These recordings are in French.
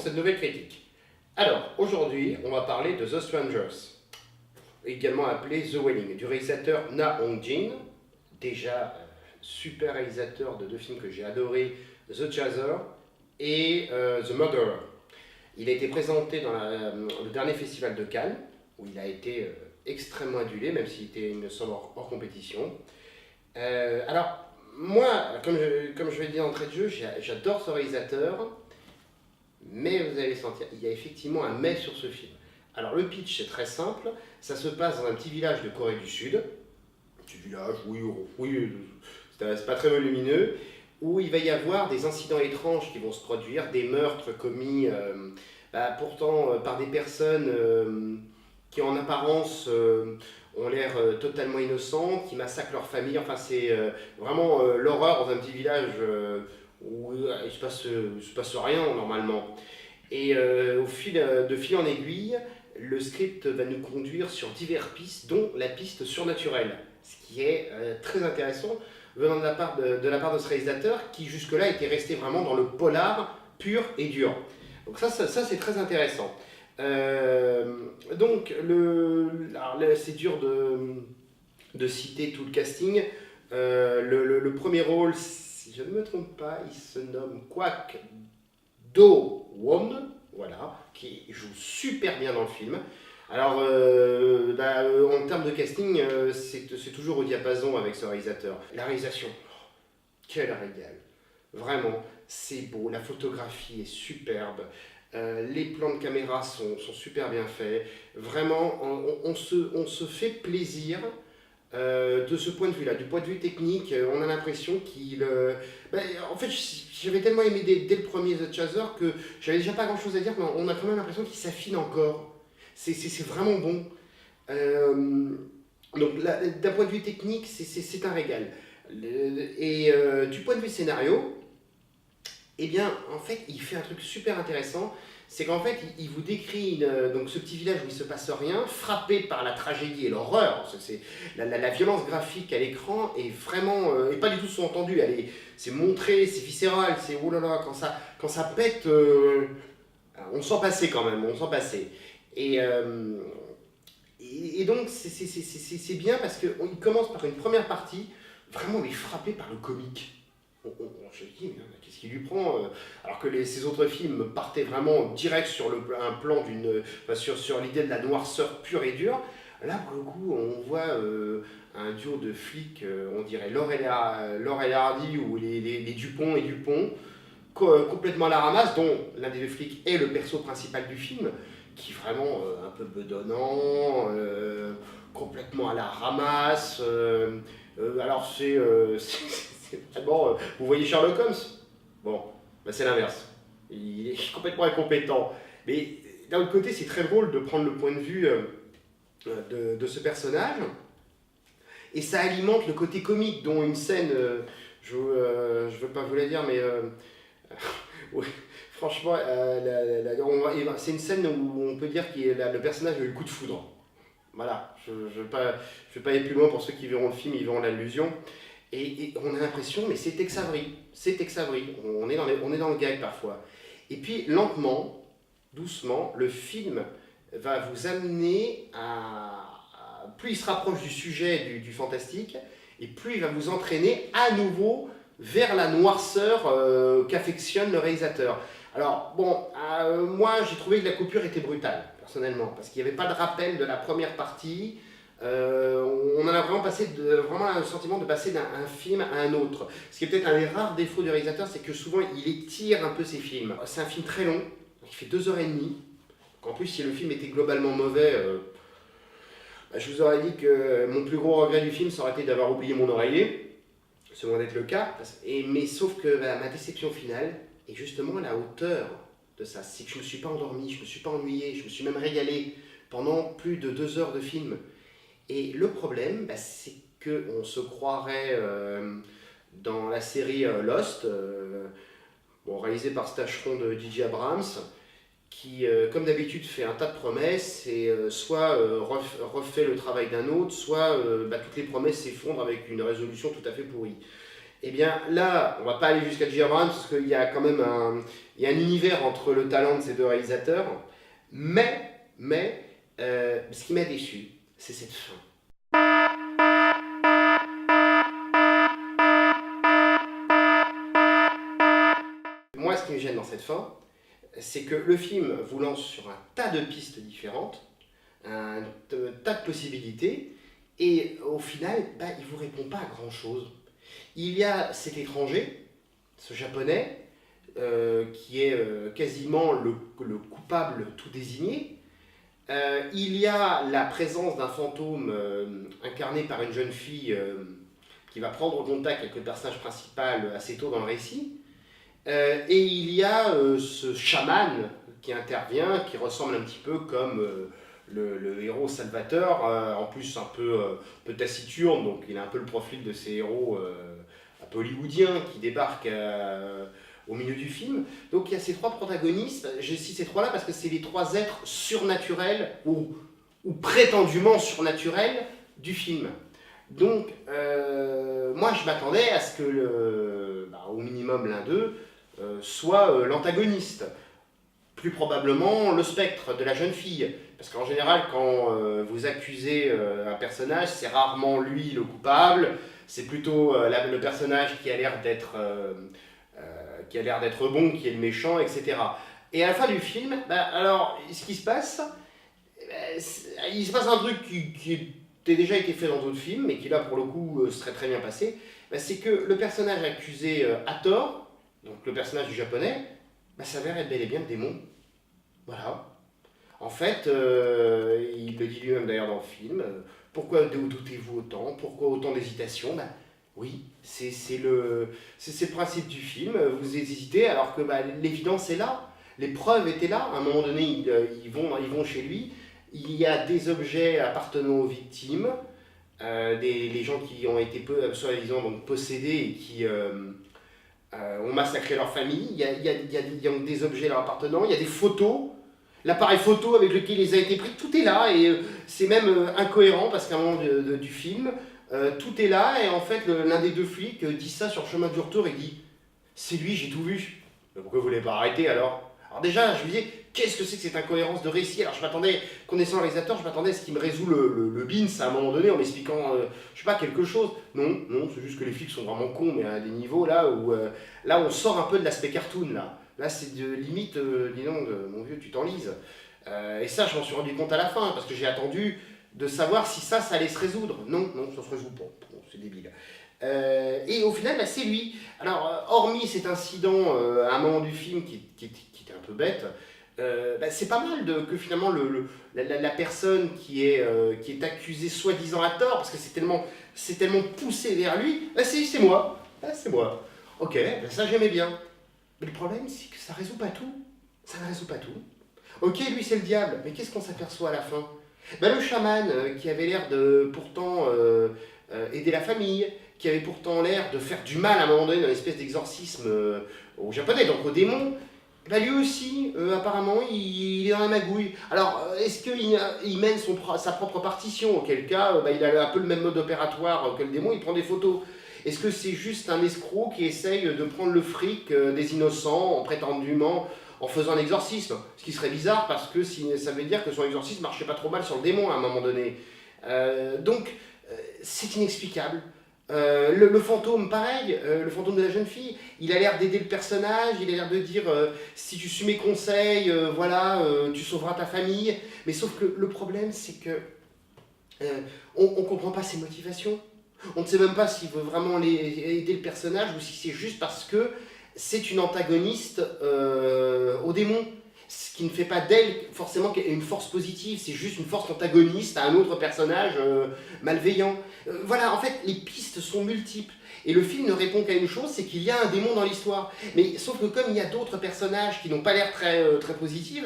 cette nouvelle critique. Alors, aujourd'hui, on va parler de The Strangers, également appelé The Wailing, du réalisateur Na Hong-jin, déjà super réalisateur de deux films que j'ai adorés, The Chaser et The Murderer. Il a été présenté dans le dernier festival de Cannes, où il a été extrêmement adulé, même s'il était, il me semble, hors compétition. Alors, moi, comme je l'ai dit d'entrée de jeu, j'adore ce réalisateur, mais vous allez sentir, il y a effectivement un mais sur ce film. Alors, le pitch, c'est très simple. Ça se passe dans un petit village de Corée du Sud. Petit village, oui, c'est pas très volumineux, où il va y avoir des incidents étranges qui vont se produire, des meurtres commis pourtant par des personnes qui en apparence ont l'air totalement innocentes, qui massacrent leur famille. Enfin, c'est vraiment l'horreur dans un petit village où il se passe rien normalement. Et au fil de fil en aiguille, le script va nous conduire sur diverses pistes, dont la piste surnaturelle, ce qui est très intéressant venant de la part de ce réalisateur qui jusque-là était resté vraiment dans le polar pur et dur. Donc ça c'est très intéressant. Donc c'est dur de citer tout le casting. Le premier rôle, si je ne me trompe pas, il se nomme Kwak Do-won, voilà, qui joue super bien dans le film. Alors, en termes de casting, c'est toujours au diapason avec ce réalisateur. La réalisation, quel régal. Vraiment, c'est beau, la photographie est superbe, les plans de caméra sont super bien faits. Vraiment, on se fait plaisir de ce point de vue-là. Du point de vue technique, on a l'impression qu'il... en fait, j'avais tellement aimé dès le premier The Chaser que j'avais déjà pas grand-chose à dire, mais on a quand même l'impression qu'il s'affine encore. C'est vraiment bon. Donc d'un point de vue technique, c'est un régal. Du point de vue scénario, eh bien, en fait, il fait un truc super intéressant. C'est qu'en fait, il vous décrit donc ce petit village où il ne se passe rien, frappé par la tragédie et l'horreur. La violence graphique à l'écran est vraiment, et pas du tout sous-entendue. C'est montré, c'est viscéral, c'est oh là là, quand ça pète, on sent passer quand même, on sent passer. Et donc, c'est bien parce qu'il commence par une première partie, vraiment, mais frappé par le comique. Je me dis, mais qu'est-ce qui lui prend alors que ses autres films partaient vraiment direct sur un plan sur l'idée de la noirceur pure et dure. Là, pour le coup, on voit un duo de flics, on dirait Laurel et Hardy ou les Dupont et Dupont, complètement à la ramasse, dont l'un des deux flics est le perso principal du film, qui est vraiment un peu bedonnant, complètement à la ramasse. Alors c'est vraiment, vous voyez Sherlock Holmes? Bon, c'est l'inverse. Il est complètement incompétent. Mais d'un autre côté, c'est très drôle de prendre le point de vue de ce personnage. Et ça alimente le côté comique, dont une scène, je ne veux pas vous la dire, mais ouais, franchement, c'est une scène où on peut dire que le personnage a eu le coup de foudre. Voilà, je ne vais pas aller plus loin pour ceux qui verront le film, ils verront l'allusion. Et on a l'impression, mais c'est Tex Avery, on est dans le gag parfois. Et puis lentement, doucement, le film va vous amener plus il se rapproche du sujet du fantastique, et plus il va vous entraîner à nouveau vers la noirceur qu'affectionne le réalisateur. Alors bon, moi j'ai trouvé que la coupure était brutale, personnellement, parce qu'il n'y avait pas de rappel de la première partie. On en a vraiment le sentiment de passer d'un film à un autre. Ce qui est peut-être un des rares défauts du réalisateur, c'est que souvent il étire un peu ses films. C'est un film très long, il fait 2h30. En plus, si le film était globalement mauvais, je vous aurais dit que mon plus gros regret du film, ça aurait été d'avoir oublié mon oreiller. C'est loin d'être le cas. Mais sauf que ma déception finale est justement à la hauteur de ça. C'est que je ne me suis pas endormi, je ne me suis pas ennuyé, je me suis même régalé pendant plus de 2 heures de film. Et le problème, c'est qu'on se croirait dans la série Lost, réalisée par ce tâcheron de J.J. Abrams, qui, comme d'habitude, fait un tas de promesses et soit refait le travail d'un autre, soit toutes les promesses s'effondrent avec une résolution tout à fait pourrie. Eh bien là, on va pas aller jusqu'à J. Abrams parce qu'il y a quand même il y a un univers entre le talent de ces deux réalisateurs, mais ce qui m'a déçu, c'est cette fin. Moi, ce qui me gêne dans cette fin, c'est que le film vous lance sur un tas de pistes différentes, un tas de possibilités, et au final, bah, il ne vous répond pas à grand-chose. Il y a cet étranger, ce japonais, qui est quasiment le coupable tout désigné. Il y a la présence d'un fantôme incarné par une jeune fille qui va prendre contact avec le personnage principal assez tôt dans le récit. Et il y a ce chaman qui intervient, qui ressemble un petit peu comme le héros Salvatore, en plus peu taciturne, donc il a un peu le profil de ces héros un peu hollywoodiens qui débarquent au milieu du film. Donc il y a ces trois protagonistes, je cite ces trois-là parce que c'est les trois êtres surnaturels ou prétendument surnaturels du film. Donc moi je m'attendais à ce que au minimum l'un d'eux soit l'antagoniste, plus probablement le spectre de la jeune fille. Parce qu'en général, quand vous accusez un personnage, c'est rarement lui le coupable, c'est plutôt le personnage qui a l'air d'être bon, qui est le méchant, etc. Et à la fin du film, alors, ce qui se passe, il se passe un truc qui a déjà été fait dans d'autres films, mais qui là, pour le coup, serait très bien passé, c'est que le personnage accusé à tort, donc le personnage du japonais, s'avère être bel et bien le démon. Voilà. En fait, il le dit lui-même d'ailleurs dans le film, pourquoi doutez-vous autant? Pourquoi autant d'hésitation? Oui, c'est le principe du film, vous hésitez alors que l'évidence est là, les preuves étaient là, à un moment donné ils vont chez lui, il y a des objets appartenant aux victimes, les gens qui ont été soi-disant possédés et qui ont massacré leur famille, il y a des objets leur appartenant, il y a des photos, l'appareil photo avec lequel ils ont été pris, tout est là, et c'est même incohérent parce qu'à un moment du film, tout est là, et en fait l'un des deux flics dit ça sur le chemin du retour, il dit « c'est lui, j'ai tout vu ». Pourquoi vous ne l'avez pas arrêté alors? Alors déjà, je me disais, qu'est-ce que c'est que cette incohérence de récit? Alors je m'attendais, connaissant le réalisateur, je m'attendais à ce qu'il me résout le beans à un moment donné en m'expliquant, je sais pas, quelque chose. Non, c'est juste que les flics sont vraiment cons, mais à des niveaux là où là on sort un peu de l'aspect cartoon là. Là c'est de limite, dis donc, mon vieux, tu t'enlises. Et ça, je m'en suis rendu compte à la fin, parce que j'ai attendu de savoir si ça allait se résoudre. Non, ça se résout pas. Bon, c'est débile. Et au final, c'est lui. Alors, hormis cet incident à un moment du film qui était un peu bête, c'est pas mal que finalement la personne qui est accusée soi-disant à tort, parce que c'est tellement poussé vers lui, c'est moi. C'est moi. Ok, ça j'aimais bien. Mais le problème, c'est que ça résout pas tout. Ça ne résout pas tout. Ok, lui c'est le diable, mais qu'est-ce qu'on s'aperçoit à la fin? Le chaman qui avait l'air de pourtant aider la famille, qui avait pourtant l'air de faire du mal à un moment donné dans une espèce d'exorcisme aux japonais, donc aux démons, lui aussi, apparemment, il est dans la magouille. Alors, est-ce qu'il mène sa propre partition? Auquel cas, il a un peu le même mode opératoire que le démon, il prend des photos. Est-ce que c'est juste un escroc qui essaye de prendre le fric des innocents en prétendument en faisant un exorcisme? Ce qui serait bizarre parce que ça veut dire que son exorcisme marchait pas trop mal sur le démon à un moment donné. Donc, c'est inexplicable. Le fantôme, pareil, le fantôme de la jeune fille, il a l'air d'aider le personnage, il a l'air de dire si tu suis mes conseils, tu sauveras ta famille. Mais sauf que le problème, c'est que on ne comprend pas ses motivations. On ne sait même pas s'il veut vraiment aider le personnage ou si c'est juste parce que c'est une antagoniste au démon. Ce qui ne fait pas d'elle forcément une force positive, c'est juste une force antagoniste à un autre personnage malveillant. Voilà, en fait, les pistes sont multiples. Et le film ne répond qu'à une chose, c'est qu'il y a un démon dans l'histoire. Mais sauf que comme il y a d'autres personnages qui n'ont pas l'air très positifs,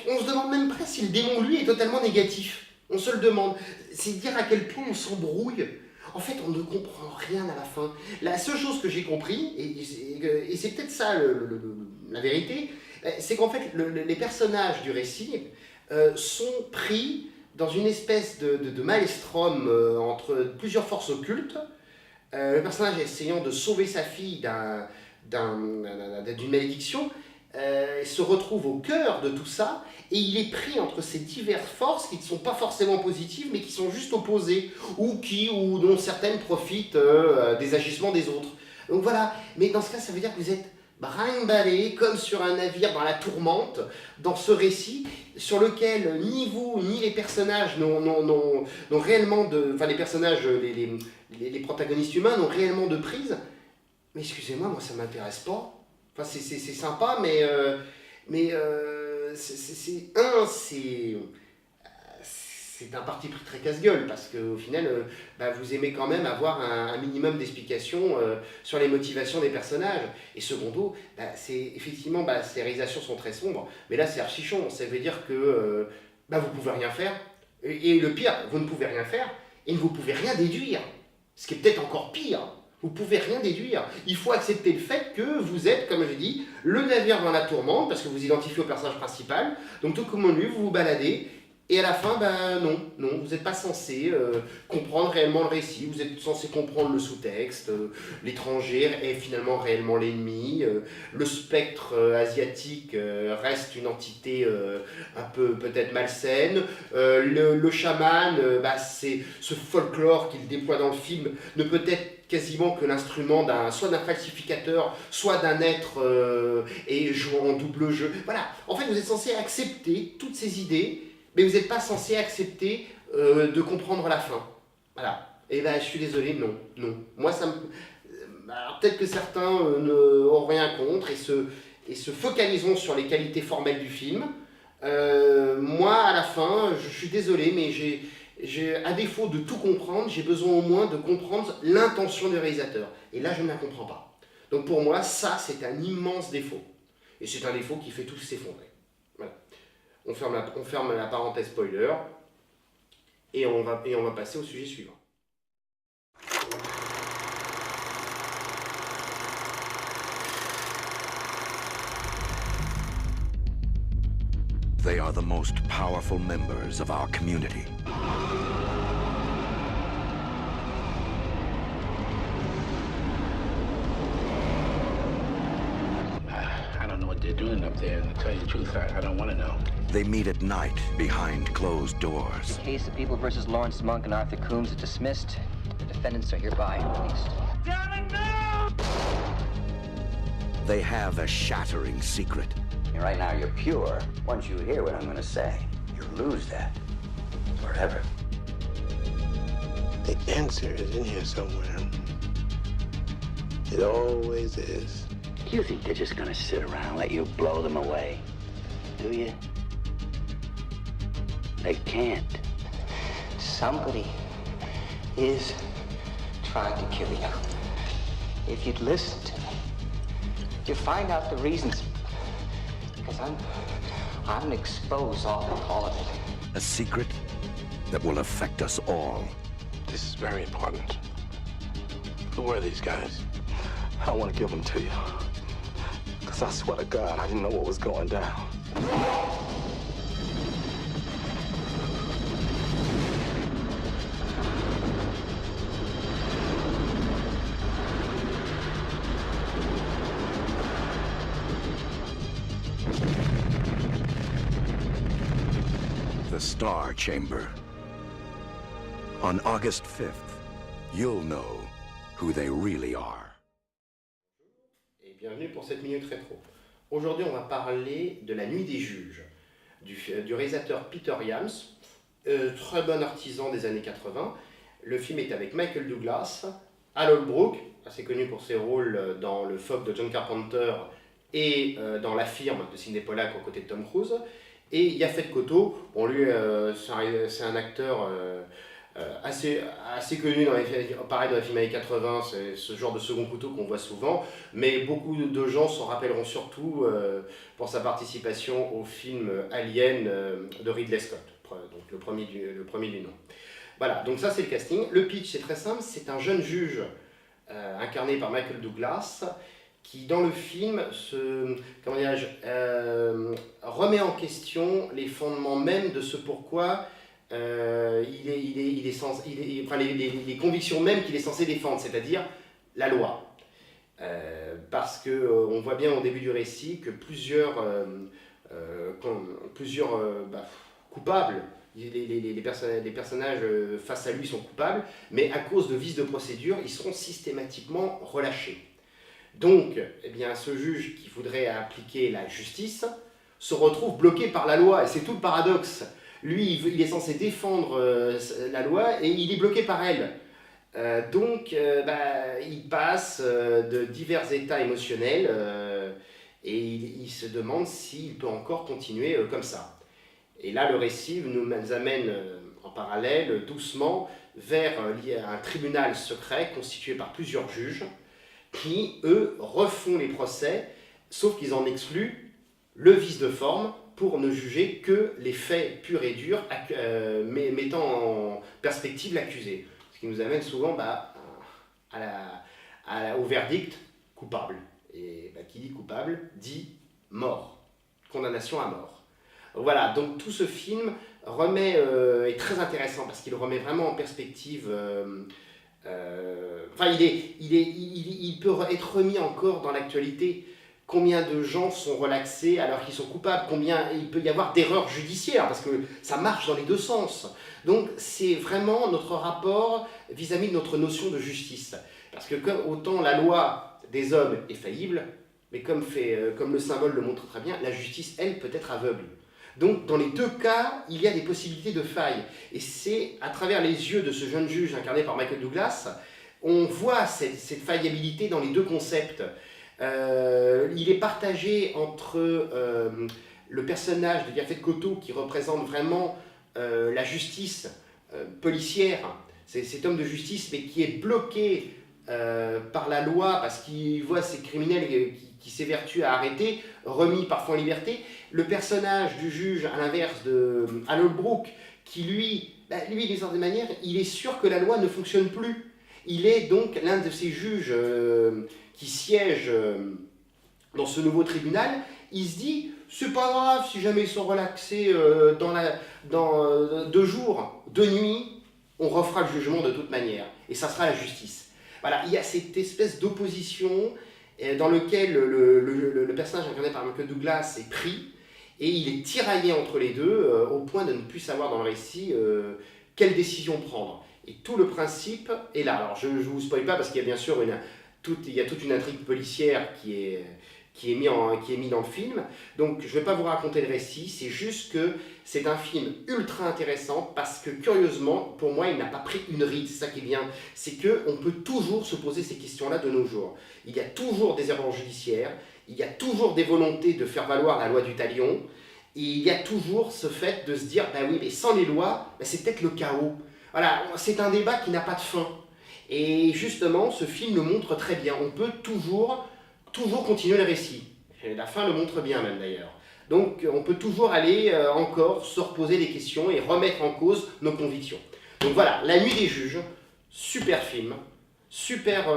on se demande même pas si le démon, lui, est totalement négatif. On se le demande. C'est dire à quel point on s'embrouille. En fait, on ne comprend rien à la fin. La seule chose que j'ai compris, et c'est peut-être ça la vérité, c'est qu'en fait, les personnages du récit sont pris dans une espèce de maelstrom entre plusieurs forces occultes, Le personnage essayant de sauver sa fille d'une malédiction, se retrouve au cœur de tout ça, et il est pris entre ces diverses forces qui ne sont pas forcément positives, mais qui sont juste opposées, ou dont certaines profitent des agissements des autres. Donc voilà, mais dans ce cas, ça veut dire que vous êtes brinque-ballé comme sur un navire dans la tourmente, dans ce récit sur lequel ni vous ni les personnages n'ont réellement de... Enfin, les personnages, les protagonistes humains n'ont réellement de prise. Mais excusez-moi, moi ça m'intéresse pas. Enfin, c'est sympa, c'est un parti pris très casse-gueule, parce qu'au final, vous aimez quand même avoir un minimum d'explications sur les motivations des personnages. Et secondo, effectivement, ces réalisations sont très sombres, mais là c'est archichon, ça veut dire que vous pouvez rien faire, et le pire, vous ne pouvez rien faire, et vous ne pouvez rien déduire, ce qui est peut-être encore pire. Vous ne pouvez rien déduire. Il faut accepter le fait que vous êtes, comme je dis, le navire dans la tourmente, parce que vous identifiez au personnage principal. Donc tout comme lui, vous vous baladez, et à la fin, non, vous n'êtes pas censé comprendre réellement le récit. Vous êtes censé comprendre le sous-texte. L'étranger est finalement réellement l'ennemi. Le spectre asiatique reste une entité un peu peut-être malsaine. Le chaman, c'est ce folklore qu'il déploie dans le film, ne peut être quasiment que l'instrument soit d'un falsificateur, soit d'un être et jouant en double jeu. Voilà, en fait vous êtes censé accepter toutes ces idées, mais vous n'êtes pas censé accepter de comprendre la fin. Voilà, et je suis désolé, non. Moi ça me... Alors, peut-être que certains n'auront rien contre et se focaliseront sur les qualités formelles du film. Moi à la fin, je suis désolé, mais à défaut de tout comprendre, j'ai besoin au moins de comprendre l'intention du réalisateur. Et là, je ne la comprends pas. Donc pour moi, ça, c'est un immense défaut. Et c'est un défaut qui fait tout s'effondrer. Voilà. On ferme la parenthèse spoiler, et on va passer au sujet suivant. They are the most powerful members of our community. I don't know what they're doing up there, and to tell you the truth, I don't want to know. They meet at night behind closed doors. The case of People versus Lawrence Monk and Arthur Coombs is dismissed. The defendants are hereby released. Darling, no! They have a shattering secret. Right now you're pure. Once you hear what I'm gonna say, you'll lose that. Forever. The answer is in here somewhere. It always is. You think they're just gonna sit around and let you blow them away? Do you? They can't. Somebody is trying to kill you. If you'd listen to me, you'd find out the reasons. Because I'm gonna expose all of it. A secret that will affect us all. This is very important. Who are these guys? I want to give them to you. Because I swear to God, I didn't know what was going down. The Star Chamber. On August 5th, you'll know who they really are. Et bienvenue pour cette minute rétro. Aujourd'hui, on va parler de La Nuit des Juges, du réalisateur Peter Iams, très bon artisan des années 80. Le film est avec Michael Douglas, Al Holbrook, assez connu pour ses rôles dans Le Fog de John Carpenter et dans La Firme de Sidney Pollack aux côtés de Tom Cruise. Et Yaphet Kotto, bon lui c'est un acteur assez connu dans les films années 80, c'est ce genre de second couteau qu'on voit souvent, mais beaucoup de gens s'en rappelleront surtout pour sa participation au film Alien de Ridley Scott, donc le premier du nom. Voilà, donc ça c'est le casting. Le pitch c'est très simple, c'est un jeune juge incarné par Michael Douglas, qui dans le film remet en question les fondements même de ce pourquoi enfin, les convictions même qu'il est censé défendre, c'est-à-dire la loi. Parce qu'on voit bien au début du récit que plusieurs coupables, les personnages face à lui sont coupables, mais à cause de vices de procédure, ils seront systématiquement relâchés. Donc, eh bien, ce juge qui voudrait appliquer la justice se retrouve bloqué par la loi, et c'est tout le paradoxe. Lui, il est censé défendre la loi, et il est bloqué par elle. Il passe de divers états émotionnels, et il se demande s'il peut encore continuer comme ça. Et là, le récit nous amène en parallèle, doucement, vers un tribunal secret constitué par plusieurs juges, qui, eux, refont les procès, sauf qu'ils en excluent le vice de forme pour ne juger que les faits purs et durs, mettant en perspective l'accusé. Ce qui nous amène souvent au verdict coupable. Et qui dit coupable dit mort, condamnation à mort. Voilà, donc tout ce film est très intéressant parce qu'il remet vraiment en perspective... il peut être remis encore dans l'actualité. Combien de gens sont relaxés alors qu'ils sont coupables, combien il peut y avoir d'erreurs judiciaires, parce que ça marche dans les deux sens. Donc c'est vraiment notre rapport vis-à-vis de notre notion de justice. Parce que autant la loi des hommes est faillible, mais comme le symbole le montre très bien, la justice, elle, peut être aveugle. Donc dans les deux cas, il y a des possibilités de faille. Et c'est à travers les yeux de ce jeune juge incarné par Michael Douglas, on voit cette faillibilité dans les deux concepts. Il est partagé entre le personnage de Yaphet Kotto qui représente vraiment la justice policière, c'est cet homme de justice mais qui est bloqué par la loi parce qu'il voit ces criminels qui s'évertuent à arrêter, remis parfois en liberté. Le personnage du juge, à l'inverse de Al Holbrook, qui lui d'une certaine manière, il est sûr que la loi ne fonctionne plus. Il est donc l'un de ces juges qui siègent dans ce nouveau tribunal. Il se dit, c'est pas grave si jamais ils sont relaxés dans 2 jours, 2 nuits, on refera le jugement de toute manière. Et ça sera la justice. Voilà, il y a cette espèce d'opposition dans lequel le personnage incarné par Michael Douglas est pris, et il est tiraillé entre les deux, au point de ne plus savoir dans le récit quelle décision prendre. Et tout le principe est là. Alors je ne vous spoil pas parce qu'il y a bien sûr toute une intrigue policière qui est mise dans le film. Donc je ne vais pas vous raconter le récit, c'est juste que c'est un film ultra intéressant parce que curieusement, pour moi, il n'a pas pris une ride, c'est ça qui est bien. C'est qu'on peut toujours se poser ces questions-là de nos jours. Il y a toujours des erreurs judiciaires, il y a toujours des volontés de faire valoir la loi du talion, et il y a toujours ce fait de se dire, ben oui, mais sans les lois, ben c'est peut-être le chaos. Voilà, c'est un débat qui n'a pas de fin. Et justement, ce film le montre très bien. On peut toujours continuer le récit. Et la fin le montre bien même d'ailleurs. Donc on peut toujours aller encore se reposer des questions et remettre en cause nos convictions. Donc voilà, La Nuit des Juges, super film, super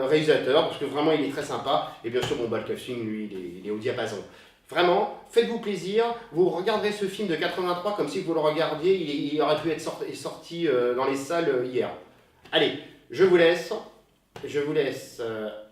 réalisateur, parce que vraiment il est très sympa. Et bien sûr, le casting, lui, il est au diapason. Vraiment, faites-vous plaisir, vous regarderez ce film de 83 comme si vous le regardiez, il aurait pu être sorti dans les salles hier. Allez, je vous laisse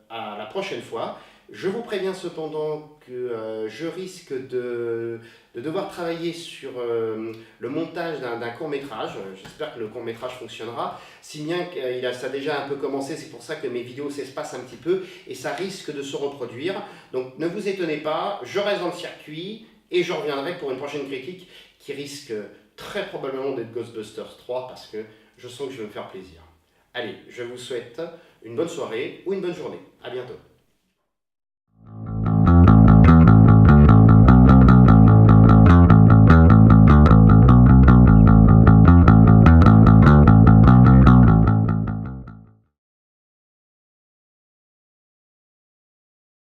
à la prochaine fois. Je vous préviens cependant que je risque de devoir travailler sur le montage d'un court-métrage. J'espère que le court-métrage fonctionnera, si bien que ça a déjà un peu commencé, c'est pour ça que mes vidéos s'espacent un petit peu, et ça risque de se reproduire. Donc ne vous étonnez pas, je reste dans le circuit, et je reviendrai pour une prochaine critique qui risque très probablement d'être Ghostbusters 3, parce que je sens que je vais me faire plaisir. Allez, je vous souhaite une bonne soirée ou une bonne journée. À bientôt.